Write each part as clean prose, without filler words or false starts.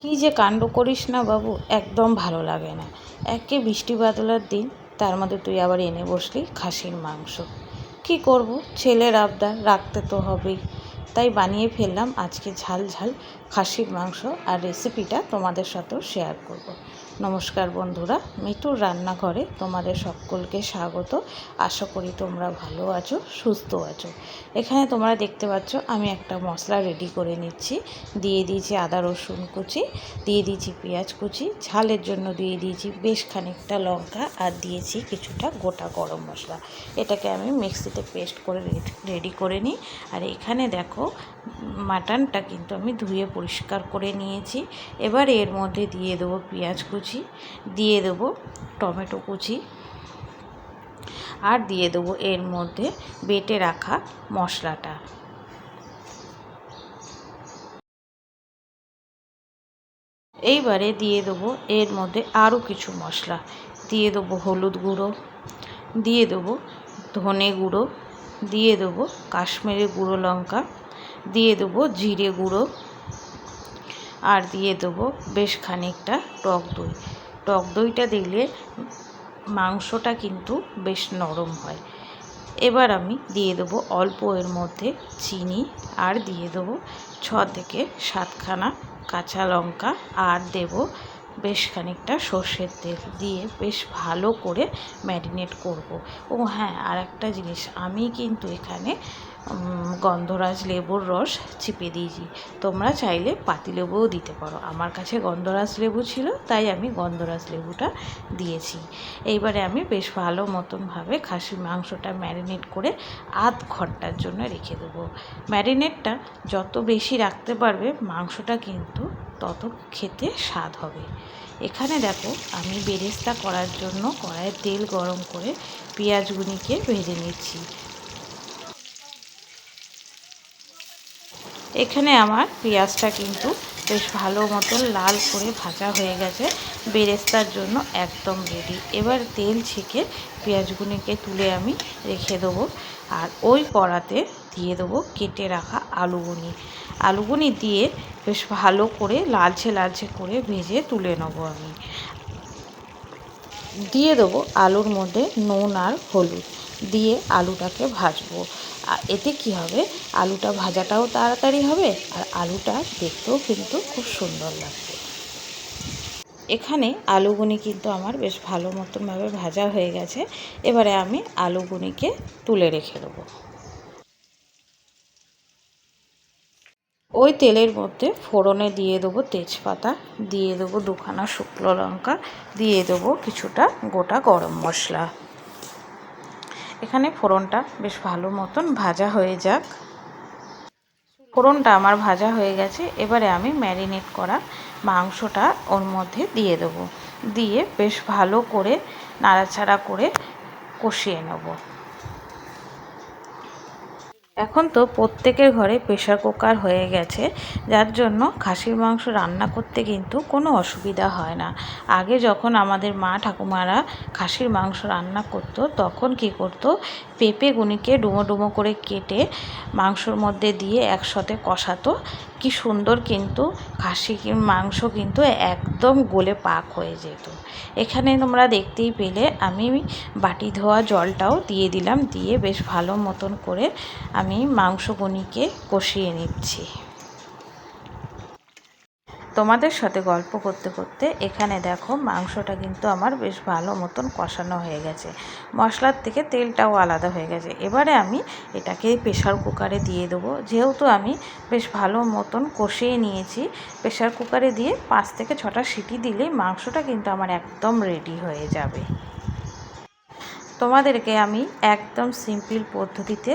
কী যে কাণ্ড করিস না বাবু, একদম ভালো লাগে না। একে বৃষ্টি বাদলার দিন, তার মধ্যে তুই আবার এনে বসলি খাসির মাংস। কি করব, ছেলের আবদার রাখতে তো হবেই। তাই বানিয়ে ফেললাম আজকে ঝাল ঝাল খাসির মাংস, আর রেসিপিটা তোমাদের সাথেও শেয়ার করব। নমস্কার বন্ধুরা, মিঠুর রান্নাঘরে তোমাদের সকলকে স্বাগত। আশা করি তোমরা ভালো আছো, সুস্থ আছো। এখানে তোমরা দেখতে পাচ্ছ আমি একটা মশলা রেডি করে নিচ্ছি। দিয়ে দিয়েছি আদা রসুন কুচি, দিয়ে দিয়েছি পেঁয়াজ কুচি, ঝালের জন্য দিয়ে দিয়েছি বেশ খানিকটা লঙ্কা, আর দিয়েছি কিছুটা গোটা গরম মশলা। এটাকে আমি মিক্সিতে পেস্ট করে রেডি করে নিই। আর এখানে দেখো মাটনটা কিন্তু আমি ধুয়ে পরিষ্কার করে নিয়েছি। এবার এর মধ্যে দিয়ে দেবো পেঁয়াজ কুচি, দিয়ে দেবো টমেটো কুচি, আর দিয়ে দেবো এর মধ্যে বেটে রাখা মশলাটা। এইবারে দিয়ে দেবো এর মধ্যে আরও কিছু মশলা। দিয়ে দেবো হলুদ গুঁড়ো, দিয়ে দেবো ধনে গুঁড়ো, দিয়ে দেবো কাশ্মীরি গুঁড়ো লঙ্কা, দিয়ে দেবো জিরে গুঁড়ো, আর দিয়ে দেবো বেশ খানিকটা টক দই। টক দইটা দিলে মাংসটা কিন্তু বেশ নরম হয়। এবার আমি দিয়ে দেবো অল্প এর মধ্যে চিনি, আর দিয়ে দেবো 6 থেকে 7খানা কাঁচা লঙ্কা, আর দেব বেশ খানিকটা সর্ষের তেল, দিয়ে বেশ ভালো করে ম্যারিনেট করব। ও হ্যাঁ, আর একটা জিনিস, আমি কিন্তু এখানে গন্ধরাজ লেবুর রস চিপে দিয়েছি। তোমরা চাইলে পাতিলেবুও দিতে পারো। আমার কাছে গন্ধরাজ লেবু ছিল, তাই আমি গন্ধরাজ লেবুটা দিয়েছি। এইবারে আমি বেশ ভালো মতনভাবে খাসির মাংসটা ম্যারিনেট করে আধ ঘন্টার জন্য রেখে দেবো। ম্যারিনেটটা যত বেশি রাখতে পারবে মাংসটা কিন্তু তত খেতে স্বাদ হবে। এখানে দেখো আমি বেরেস্তা করার জন্য কড়াইয়ে তেল গরম করে পেঁয়াজগুলিকে ভেজে নিচ্ছি। এখানে আমার পেঁয়াজটা কিন্তু বেশ ভালো মতন লাল করে ভাজা হয়ে গেছে, বেরেস্তার জন্য একদম রেডি। এবার তেল ছেঁকে পেঁয়াজগুলিকে তুলে আমি রেখে দেবো। আর ওই কড়াতে দিয়ে দেবো কেটে রাখা আলুগুনি দিয়ে বেশ ভালো করে লালচে লালচে করে ভেজে তুলে নেবো আমি। দিয়ে দেবো আলুর মধ্যে নুন আর হলুদ, দিয়ে আলুটাকে ভাজবো। আর এতে কি হবে, আলুটা ভাজাটাও তাড়াতাড়ি হবে, আর আলুটা দেখতেও কিন্তু খুব সুন্দর লাগবে। এখানে আলুগুনি কিন্তু আমার বেশ ভালো মতনভাবে ভাজা হয়ে গেছে। এবারে আমি আলুগুনিকে তুলে রেখে দেবো। ওই তেলের মধ্যে ফোড়নে দিয়ে দেবো তেজপাতা, দিয়ে দেবো 2খানা শুকনো লঙ্কা, দিয়ে দেবো কিছুটা গোটা গরম মশলা। এখানে ফোড়নটা বেশ ভালো মতন ভাজা হয়ে যাক। ফোড়নটা আমার ভাজা হয়ে গেছে। এবারে আমি ম্যারিনেট করা মাংসটা ওর মধ্যে দিয়ে দেবো, দিয়ে বেশ ভালো করে নাড়াচাড়া করে কষিয়ে নেব। এখন তো প্রত্যেকের ঘরে প্রেশার কুকার হয়ে গেছে, যার জন্য খাসির মাংস রান্না করতে কিন্তু কোনো অসুবিধা হয় না। আগে যখন আমাদের মা ঠাকুমারা খাসির মাংস রান্না করতো, তখন কি করতো, পেঁপেগুনিকে ডুমো ডুমো করে কেটে মাংসর মধ্যে দিয়ে একসাথে কষাতো। কি সুন্দর কিন্তু খাসির মাংস কিন্তু একদম গলে পাক হয়ে যেত। এখানে তোমরা দেখতেই পেলে আমি বাটি ধোয়া জলটাও দিয়ে দিলাম, দিয়ে বেশ ভালো মতন করে আমি মাংসগুনিকে কষিয়ে নিচ্ছি। তোমাদের সাথে গল্প করতে করতে এখানে দেখো মাংসটা কিন্তু আমার বেশ ভালো মতন কষানো হয়ে গেছে, মশলার থেকে তেলটাও আলাদা হয়ে গেছে। এবারে আমি এটাকে প্রেশার কুকারে দিয়ে দেবো। যেহেতু আমি বেশ ভালো মতন কষিয়ে নিয়েছি, প্রেশার কুকারে দিয়ে 5 থেকে 6টা সিটি দিলেই মাংসটা কিন্তু আমার একদম রেডি হয়ে যাবে। তোমাদেরকে আমি একদম সিম্পল পদ্ধতিতে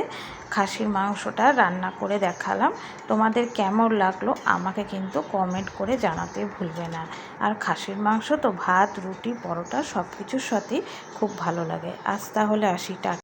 খাসির মাংসটা রান্না করে দেখালাম। তোমাদের কেমন লাগলো আমাকে কিন্তু কমেন্ট করে জানাতে ভুলবে না। আর খাসির মাংস তো ভাত, রুটি, পরোটা সব কিছুর সাথেই খুব ভালো লাগে। আজ তাহলে আসি, টাটা।